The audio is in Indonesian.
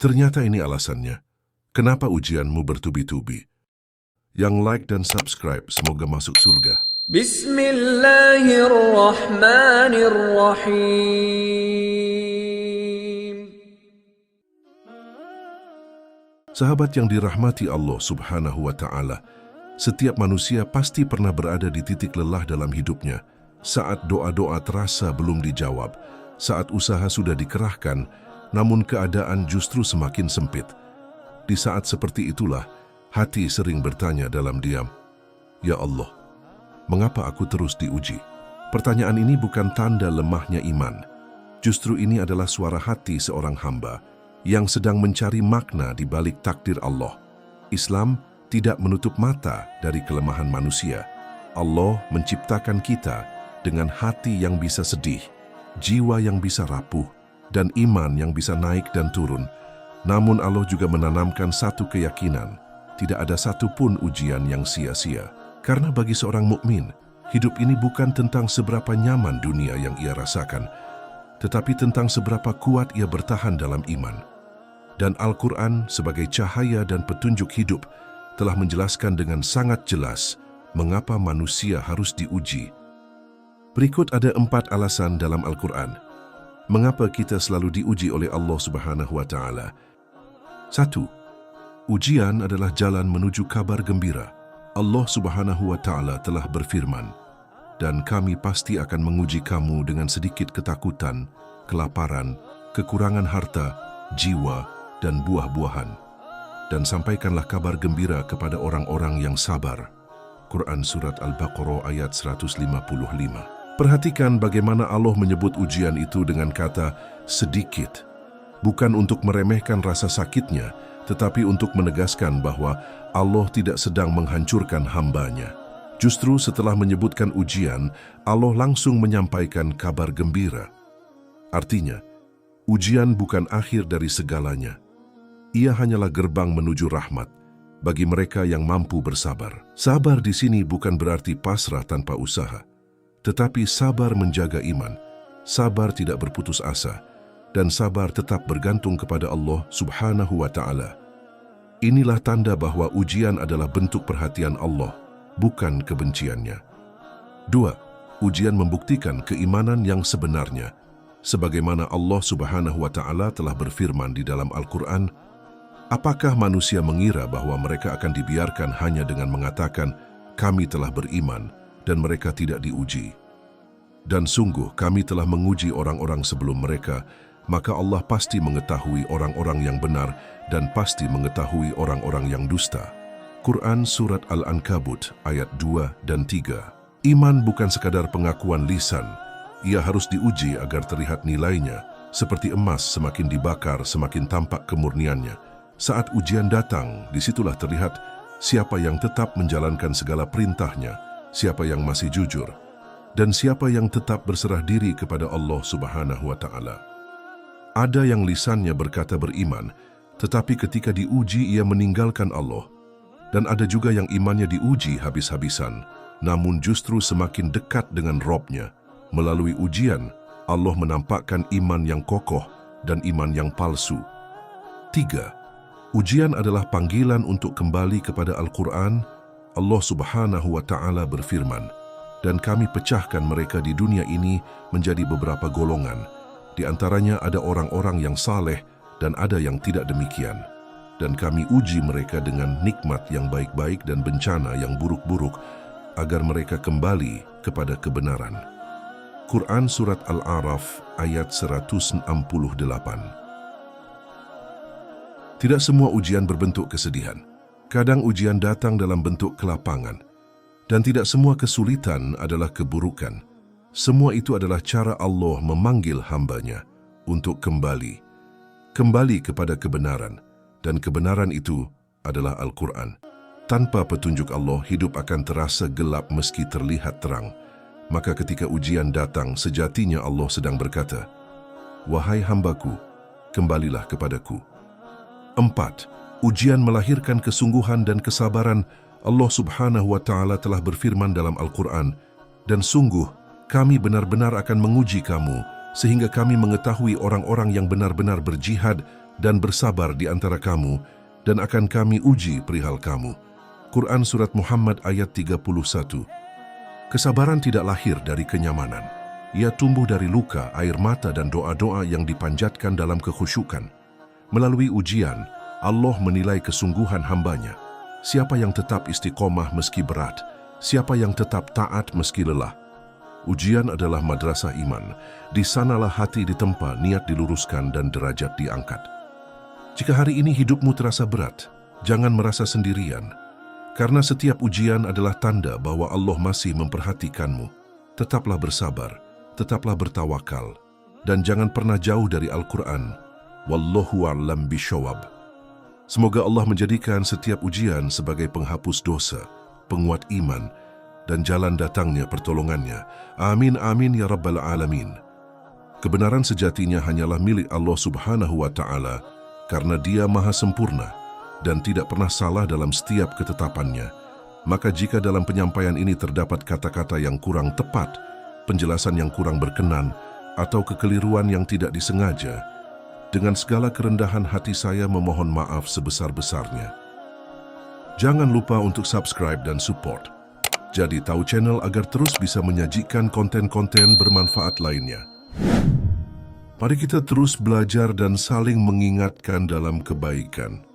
Ternyata ini alasannya. Kenapa ujianmu bertubi-tubi? Yang like dan subscribe semoga masuk surga. Bismillahirrahmanirrahim. Sahabat yang dirahmati Allah Subhanahu wa Ta'ala, setiap manusia pasti pernah berada di titik lelah dalam hidupnya, saat doa-doa terasa belum dijawab, saat usaha sudah dikerahkan, namun keadaan justru semakin sempit. Di saat seperti itulah, hati sering bertanya dalam diam, "Ya Allah, mengapa aku terus diuji?" Pertanyaan ini bukan tanda lemahnya iman. Justru ini adalah suara hati seorang hamba yang sedang mencari makna di balik takdir Allah. Islam tidak menutup mata dari kelemahan manusia. Allah menciptakan kita dengan hati yang bisa sedih, jiwa yang bisa rapuh, dan iman yang bisa naik dan turun. Namun Allah juga menanamkan satu keyakinan, tidak ada satupun ujian yang sia-sia. Karena bagi seorang mukmin, hidup ini bukan tentang seberapa nyaman dunia yang ia rasakan, tetapi tentang seberapa kuat ia bertahan dalam iman. Dan Al-Quran sebagai cahaya dan petunjuk hidup telah menjelaskan dengan sangat jelas mengapa manusia harus diuji. Berikut ada 4 alasan dalam Al-Quran mengapa kita selalu diuji oleh Allah Subhanahu wa Ta'ala. 1. Ujian adalah jalan menuju kabar gembira. Allah Subhanahu wa Ta'ala telah berfirman, "Dan kami pasti akan menguji kamu dengan sedikit ketakutan, kelaparan, kekurangan harta, jiwa, dan buah-buahan. Dan sampaikanlah kabar gembira kepada orang-orang yang sabar." Quran Surat Al-Baqarah ayat 155. Perhatikan bagaimana Allah menyebut ujian itu dengan kata sedikit. Bukan untuk meremehkan rasa sakitnya, tetapi untuk menegaskan bahwa Allah tidak sedang menghancurkan hambanya. Justru setelah menyebutkan ujian, Allah langsung menyampaikan kabar gembira. Artinya, ujian bukan akhir dari segalanya. Ia hanyalah gerbang menuju rahmat bagi mereka yang mampu bersabar. Sabar di sini bukan berarti pasrah tanpa usaha, tetapi sabar menjaga iman, sabar tidak berputus asa, dan sabar tetap bergantung kepada Allah Subhanahu wa Ta'ala. Inilah tanda bahwa ujian adalah bentuk perhatian Allah, bukan kebenciannya. 2. Ujian membuktikan keimanan yang sebenarnya. Sebagaimana Allah Subhanahu wa Ta'ala telah berfirman di dalam Al-Quran, "Apakah manusia mengira bahwa mereka akan dibiarkan hanya dengan mengatakan, 'Kami telah beriman,' dan mereka tidak diuji? Dan sungguh kami telah menguji orang-orang sebelum mereka, maka Allah pasti mengetahui orang-orang yang benar dan pasti mengetahui orang-orang yang dusta." Quran Surat Al-Ankabut ayat 2 dan 3. Iman bukan sekadar pengakuan lisan, ia harus diuji agar terlihat nilainya. Seperti emas semakin dibakar, semakin tampak kemurniannya. Saat ujian datang, disitulah terlihat siapa yang tetap menjalankan segala perintahnya, siapa yang masih jujur, dan siapa yang tetap berserah diri kepada Allah Subhanahu wa Ta'ala. Ada yang lisannya berkata beriman, tetapi ketika diuji ia meninggalkan Allah. Dan ada juga yang imannya diuji habis-habisan, namun justru semakin dekat dengan Robnya. Melalui ujian, Allah menampakkan iman yang kokoh dan iman yang palsu. 3. Ujian adalah panggilan untuk kembali kepada Al-Quran. Allah Subhanahu wa Ta'ala berfirman, "Dan kami pecahkan mereka di dunia ini menjadi beberapa golongan. Di antaranya ada orang-orang yang saleh dan ada yang tidak demikian. Dan kami uji mereka dengan nikmat yang baik-baik dan bencana yang buruk-buruk, agar mereka kembali kepada kebenaran." Quran Surat Al-A'raf ayat 168. Tidak semua ujian berbentuk kesedihan. Kadang ujian datang dalam bentuk kelapangan. Dan tidak semua kesulitan adalah keburukan. Semua itu adalah cara Allah memanggil hambanya untuk kembali kepada kebenaran. Dan kebenaran itu adalah Al-Quran. Tanpa petunjuk Allah, hidup akan terasa gelap meski terlihat terang. Maka ketika ujian datang, sejatinya Allah sedang berkata, "Wahai hambaku, kembalilah kepadaku." 4. Ujian melahirkan kesungguhan dan kesabaran. Allah Subhanahu wa Ta'ala telah berfirman dalam Al-Quran, "Dan sungguh, kami benar-benar akan menguji kamu, sehingga kami mengetahui orang-orang yang benar-benar berjihad dan bersabar di antara kamu, dan akan kami uji perihal kamu. Quran Surat Muhammad ayat 31. Kesabaran tidak lahir dari kenyamanan. Ia tumbuh dari luka, air mata dan doa-doa yang dipanjatkan dalam kekhusyukan. Melalui ujian, Allah menilai kesungguhan hambanya. Siapa yang tetap istiqomah meski berat, siapa yang tetap taat meski lelah. Ujian adalah madrasah iman. Di sanalah hati ditempa, niat diluruskan dan derajat diangkat. Jika hari ini hidupmu terasa berat, jangan merasa sendirian. Karena setiap ujian adalah tanda bahwa Allah masih memperhatikanmu. Tetaplah bersabar, tetaplah bertawakal, dan jangan pernah jauh dari Al-Quran. Wallahu a'lam bishawab. Semoga Allah menjadikan setiap ujian sebagai penghapus dosa, penguat iman, dan jalan datangnya pertolongannya. Amin amin ya rabbal alamin. Kebenaran sejatinya hanyalah milik Allah Subhanahu wa Ta'ala, karena Dia maha sempurna dan tidak pernah salah dalam setiap ketetapannya. Maka jika dalam penyampaian ini terdapat kata-kata yang kurang tepat, penjelasan yang kurang berkenan, atau kekeliruan yang tidak disengaja, dengan segala kerendahan hati saya memohon maaf sebesar-besarnya. Jangan lupa untuk subscribe dan support. Jadi tahu channel agar terus bisa menyajikan konten-konten bermanfaat lainnya. Mari kita terus belajar dan saling mengingatkan dalam kebaikan.